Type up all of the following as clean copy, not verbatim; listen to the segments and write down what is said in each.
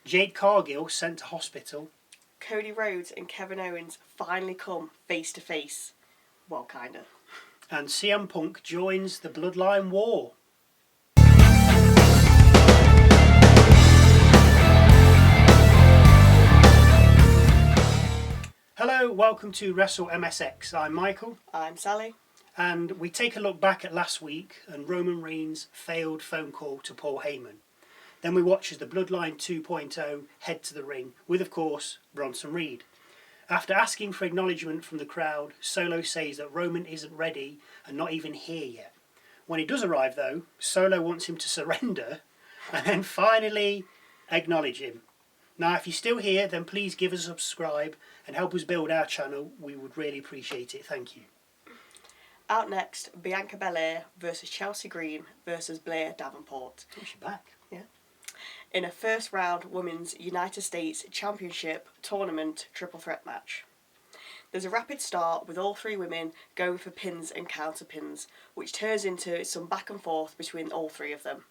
Jade Cargill sent to hospital. Cody Rhodes and Kevin Owens finally come face to face. Well, kinda. And CM Punk joins the Bloodline War. Hello, welcome to Wrestle MSX. I'm Michael. I'm Sally. And we take a look back at last week and Roman Reigns' failed phone call to Paul Heyman. Then we watch as the Bloodline 2.0 head to the ring with, of course, Bronson Reed. After asking for acknowledgement from the crowd, Solo says that Roman isn't ready and not even here yet. When he does arrive though, Solo wants him to surrender and then finally acknowledge him. Now if you're still here, then please give us a subscribe and help us build our channel. We would really appreciate it. Thank you. Out next, Bianca Belair versus Chelsea Green versus Blair Davenport. Oh, she's back. Yeah. In a first round Women's United States Championship Tournament triple threat match. There's a rapid start with all three women going for pins and counter pins, which turns into some back and forth between all three of them.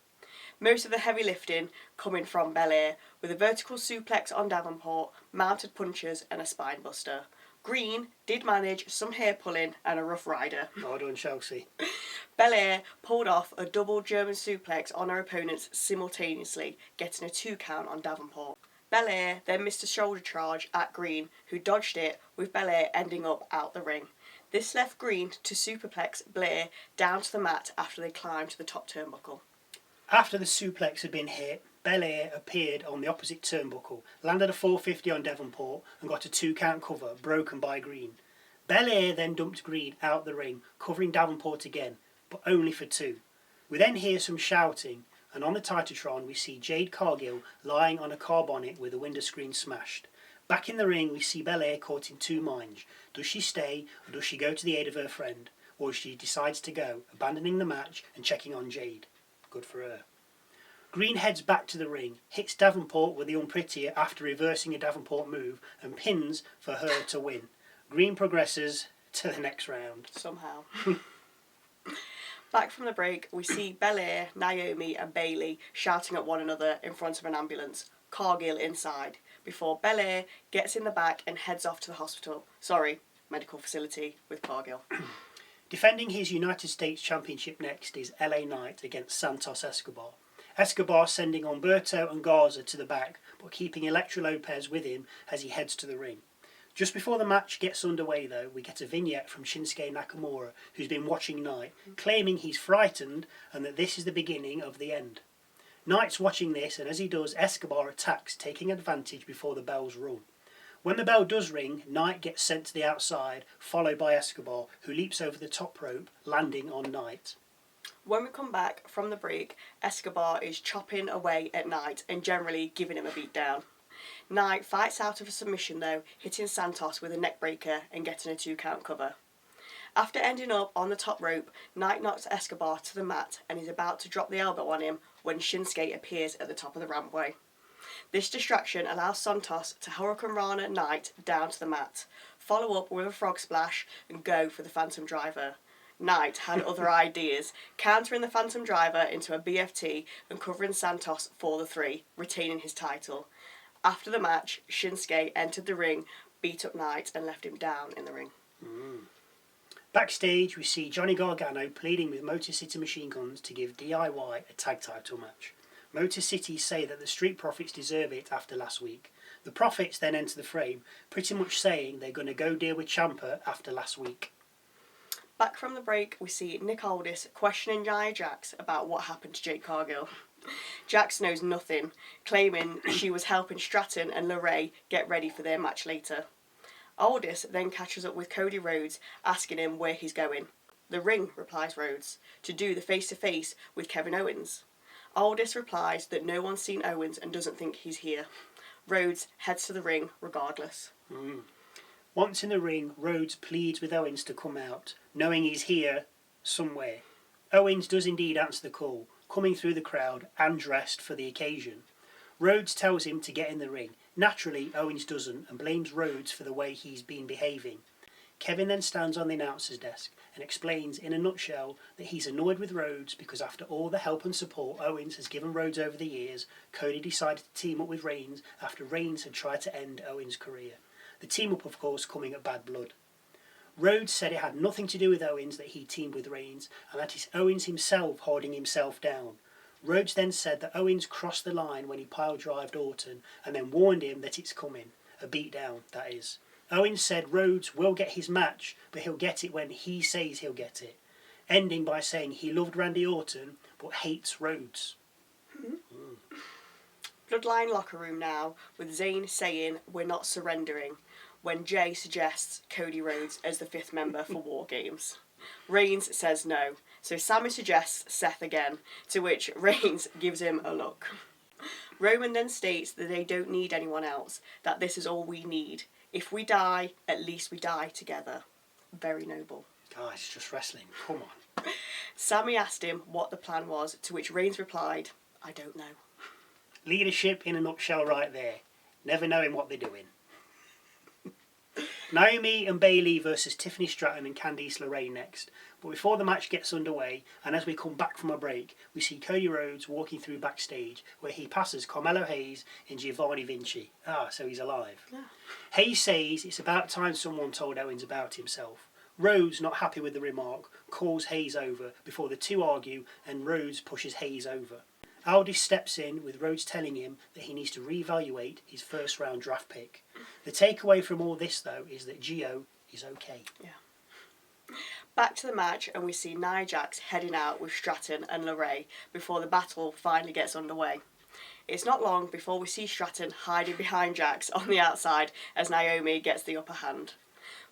Most of the heavy lifting coming from Belair, with a vertical suplex on Davenport, mounted punches and a spine buster. Green did manage some hair pulling and a rough rider. Well done, Chelsea. Belair pulled off a double German suplex on her opponents simultaneously, getting a 2 count on Davenport. Belair then missed a shoulder charge at Green, who dodged it, with Belair ending up out the ring. This left Green to superplex Blair down to the mat after they climbed to the top turnbuckle. After the suplex had been hit, Belair appeared on the opposite turnbuckle, landed a 450 on Davenport and got a 2 count cover, broken by Green. Belair then dumped Green out the ring, covering Davenport again, but only for 2. We then hear some shouting, and on the Titantron we see Jade Cargill lying on a car bonnet with the window screen smashed. Back in the ring we see Belair caught in 2 minds. Does she stay, or does she go to the aid of her friend? Or she decides to go, abandoning the match and checking on Jade. Good for her. Green heads back to the ring, hits Davenport with the unprettier after reversing a Davenport move, and pins for her to win. Green progresses to the next round. Somehow. Back from the break, we see Belair, Naomi and Bayley shouting at one another in front of an ambulance, Cargill inside, before Belair gets in the back and heads off to the medical facility with Cargill. Defending his United States Championship next is LA Knight against Santos Escobar. Escobar sending Humberto and Garza to the back, but keeping Elektra Lopez with him as he heads to the ring. Just before the match gets underway though, we get a vignette from Shinsuke Nakamura, who's been watching Knight, claiming he's frightened and that this is the beginning of the end. Knight's watching this, and as he does, Escobar attacks, taking advantage before the bells rung. When the bell does ring, Knight gets sent to the outside, followed by Escobar, who leaps over the top rope, landing on Knight. When we come back from the break, Escobar is chopping away at Knight and generally giving him a beat down. Knight fights out of a submission though, hitting Santos with a neckbreaker and getting a 2 count cover. After ending up on the top rope, Knight knocks Escobar to the mat and is about to drop the elbow on him when Shinsuke appears at the top of the rampway. This distraction allows Santos to Hurricane Rana Knight down to the mat, follow up with a frog splash and go for the Phantom Driver. Knight had other ideas, countering the Phantom Driver into a BFT and covering Santos for the 3, retaining his title. After the match, Shinsuke entered the ring, beat up Knight and left him down in the ring. Backstage we see Johnny Gargano pleading with Motor City Machine Guns to give DIY a tag title match. Motor City say that the Street Profits deserve it after last week. The Profits then enter the frame, pretty much saying they're going to go deal with Ciampa after last week. Back from the break, we see Nick Aldis questioning Nia Jax about what happened to Jade Cargill. Jax knows nothing, claiming she was helping Stratton and LaRae get ready for their match later. Aldis then catches up with Cody Rhodes, asking him where he's going. The ring, replies Rhodes, to do the face-to-face with Kevin Owens. Aldis replies that no one's seen Owens and doesn't think he's here. Rhodes heads to the ring regardless. Once in the ring, Rhodes pleads with Owens to come out, knowing he's here somewhere. Owens does indeed answer the call, coming through the crowd and dressed for the occasion. Rhodes tells him to get in the ring. Naturally, Owens doesn't and blames Rhodes for the way he's been behaving. Kevin then stands on the announcer's desk and explains in a nutshell that he's annoyed with Rhodes because after all the help and support Owens has given Rhodes over the years, Cody decided to team up with Reigns after Reigns had tried to end Owens' career. The team up, of course, coming at bad blood. Rhodes said it had nothing to do with Owens that he teamed with Reigns and that it's Owens himself holding himself down. Rhodes then said that Owens crossed the line when he pile-drived Orton and then warned him that it's coming. A beatdown, that is. Owens said Rhodes will get his match, but he'll get it when he says he'll get it. Ending by saying he loved Randy Orton, but hates Rhodes. Bloodline locker room now, with Zayn saying we're not surrendering, when Jay suggests Cody Rhodes as the 5th member for War Games. Reigns says no, so Sammy suggests Seth again, to which Reigns gives him a look. Roman then states that they don't need anyone else, that this is all we need. If we die, at least we die together. Very noble. Oh, it's just wrestling. Come on. Sammy asked him what the plan was, to which Reigns replied, I don't know. Leadership in a nutshell right there. Never knowing what they're doing. Naomi and Bayley versus Tiffany, Stratton and Candice LeRae next. But before the match gets underway, and as we come back from a break, we see Cody Rhodes walking through backstage, where he passes Carmelo Hayes and Giovanni Vinci. Ah, so he's alive. Yeah. Hayes says it's about time someone told Owens about himself. Rhodes, not happy with the remark, calls Hayes over before the two argue and Rhodes pushes Hayes over. Aldis steps in with Rhodes telling him that he needs to reevaluate his first round draft pick. The takeaway from all this though is that Gio is okay. Yeah. Back to the match and we see Nia Jax heading out with Stratton and LaRae before the battle finally gets underway. It's not long before we see Stratton hiding behind Jax on the outside as Naomi gets the upper hand.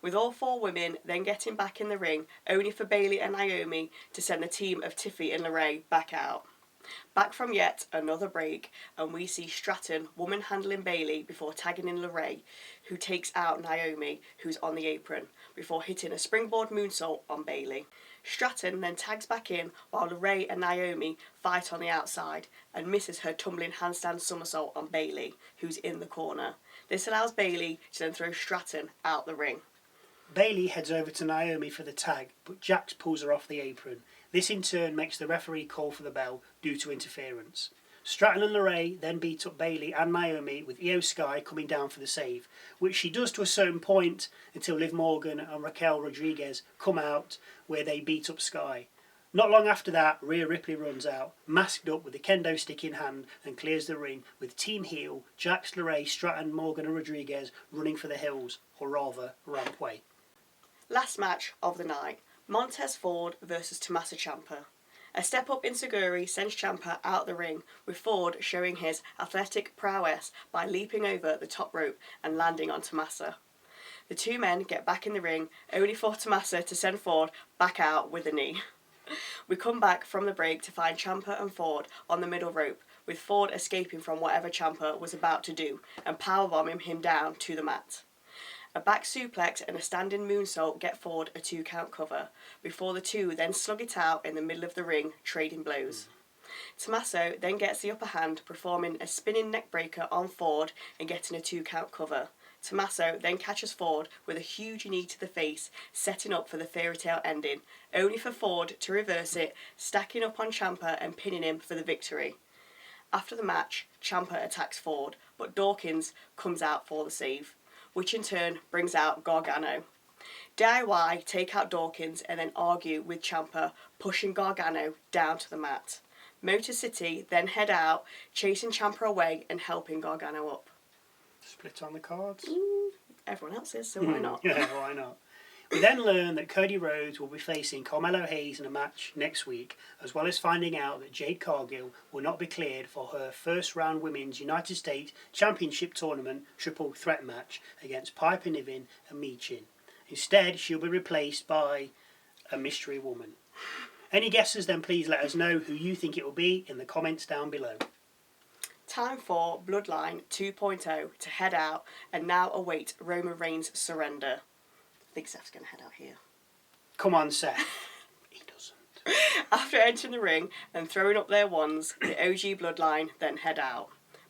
With all 4 women then getting back in the ring, only for Bayley and Naomi to send the team of Tiffy and LaRae back out. Back from yet another break, and we see Stratton woman handling Bayley before tagging in LaRae, who takes out Naomi, who's on the apron, before hitting a springboard moonsault on Bayley. Stratton then tags back in while LaRae and Naomi fight on the outside and misses her tumbling handstand somersault on Bayley, who's in the corner. This allows Bayley to then throw Stratton out the ring. Bayley heads over to Naomi for the tag, but Jax pulls her off the apron. This in turn makes the referee call for the bell due to interference. Stratton and LaRae then beat up Bayley and Naomi with Io Sky coming down for the save, which she does to a certain point until Liv Morgan and Raquel Rodriguez come out where they beat up Sky. Not long after that, Rhea Ripley runs out, masked up with a kendo stick in hand and clears the ring with Team Heel, Jax, LaRae, Stratton, Morgan and Rodriguez running for the hills, or rather, rampway. Last match of the night. Montez Ford versus Tommaso Ciampa. A step up in Seguri sends Ciampa out the ring, with Ford showing his athletic prowess by leaping over the top rope and landing on Tommaso. The 2 men get back in the ring, only for Tommaso to send Ford back out with a knee. We come back from the break to find Ciampa and Ford on the middle rope, with Ford escaping from whatever Ciampa was about to do and powerbombing him down to the mat. A back suplex and a standing moonsault get Ford a 2 count cover, before the 2 then slug it out in the middle of the ring, trading blows. Tommaso then gets the upper hand, performing a spinning neckbreaker on Ford and getting a 2 count cover. Tommaso then catches Ford with a huge knee to the face, setting up for the fairy tale ending, only for Ford to reverse it, stacking up on Ciampa and pinning him for the victory. After the match, Ciampa attacks Ford, but Dawkins comes out for the save, which in turn brings out Gargano. DIY take out Dawkins and then argue with Ciampa, pushing Gargano down to the mat. Motor City then head out, chasing Ciampa away and helping Gargano up. Split on the cards? Everyone else is, so why not? Yeah, why not? We then learn that Cody Rhodes will be facing Carmelo Hayes in a match next week, as well as finding out that Jade Cargill will not be cleared for her first round Women's United States Championship Tournament triple threat match against Piper Niven and Michin. Instead, she'll be replaced by a mystery woman. Any guesses, then please let us know who you think it will be in the comments down below. Time for Bloodline 2.0 to head out and now await Roman Reigns' surrender. I think Seth's going to head out here. Come on, Seth. He doesn't. After entering the ring and throwing up their wands, the OG Bloodline then head out.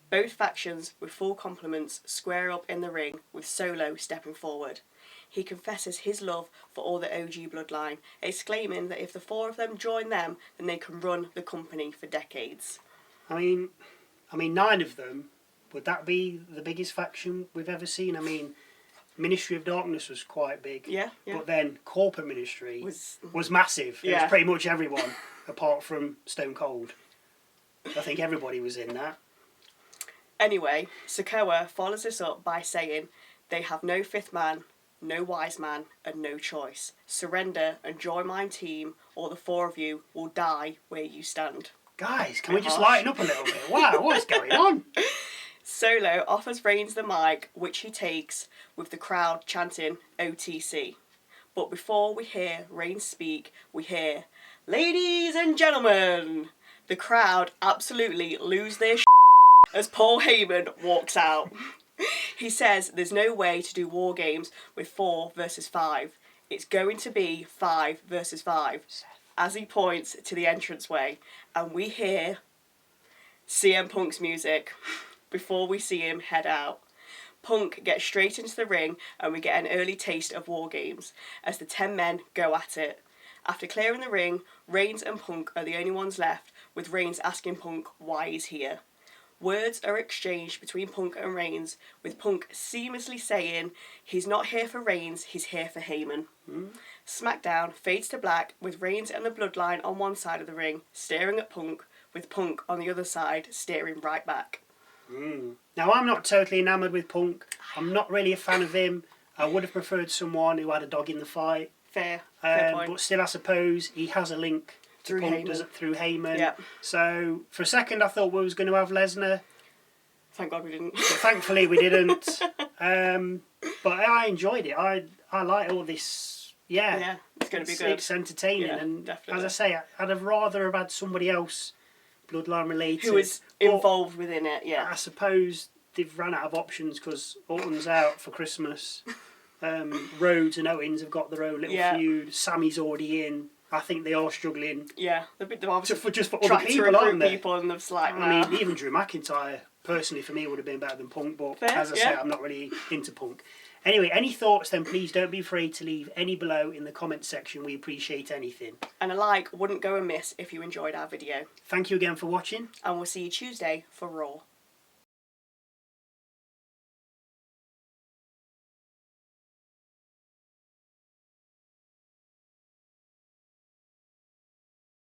Both factions, with full complements, square up in the ring with Solo stepping forward. he confesses his love for all the OG Bloodline, exclaiming that if the four of them join them, then they can run the company for decades. I mean, 9 of them. Would that be the biggest faction we've ever seen? I mean, Ministry of Darkness was quite big. Yeah. But then Corporate Ministry was massive. It Yeah. was pretty much everyone, apart from Stone Cold. I think everybody was in that. Anyway, Sikoa follows this up by saying, they have no fifth man, no wise man, and no choice. Surrender and join my team, or the four of you will die where you stand. Guys, can we just lighten up a little bit? Wow, what's going on? Solo offers Reigns the mic, which he takes, with the crowd chanting OTC. But before we hear Reigns speak, we hear, ladies and gentlemen! The crowd absolutely lose their as Paul Heyman walks out. He says there's no way to do War Games with 4 versus 5. It's going to be 5 versus 5. As he points to the entranceway, and we hear CM Punk's music before we see him head out. Punk gets straight into the ring, and we get an early taste of War Games as the 10 men go at it. After clearing the ring, Reigns and Punk are the only ones left, with Reigns asking Punk why he's here. Words are exchanged between Punk and Reigns, with Punk seamlessly saying he's not here for Reigns, he's here for Heyman. SmackDown fades to black, with Reigns and the Bloodline on one side of the ring, staring at Punk, with Punk on the other side, staring right back. Now, I'm not totally enamoured with Punk. I'm not really a fan of him. I would have preferred someone who had a dog in the fight. Fair point. But still, I suppose he has a link to Through Punk, Heyman. does it, through Heyman. Yeah. So, for a second, I thought we was going to have Lesnar. Thank God we didn't. But thankfully, we didn't. But I enjoyed it. I like all this. Yeah, it's going to be good. It's entertaining. Yeah, and definitely. as I say, I'd have rather have had somebody else Bloodline related. Who was involved within it, yeah. I suppose they've run out of options because Orton's out for Christmas. Rhodes and Owens have got their own little feud. Sammy's already in. I think they are struggling. Yeah, they're obviously Just for other trying to people, recruit aren't they? people, and they're like, nah. I mean, even Drew McIntyre, personally, for me, would have been better than Punk. But Fair, as I say, I'm not really into Punk. Anyway, any thoughts, then please don't be afraid to leave any below in the comments section. We appreciate anything. And a like wouldn't go amiss if you enjoyed our video. Thank you again for watching. And we'll see you Tuesday for Raw.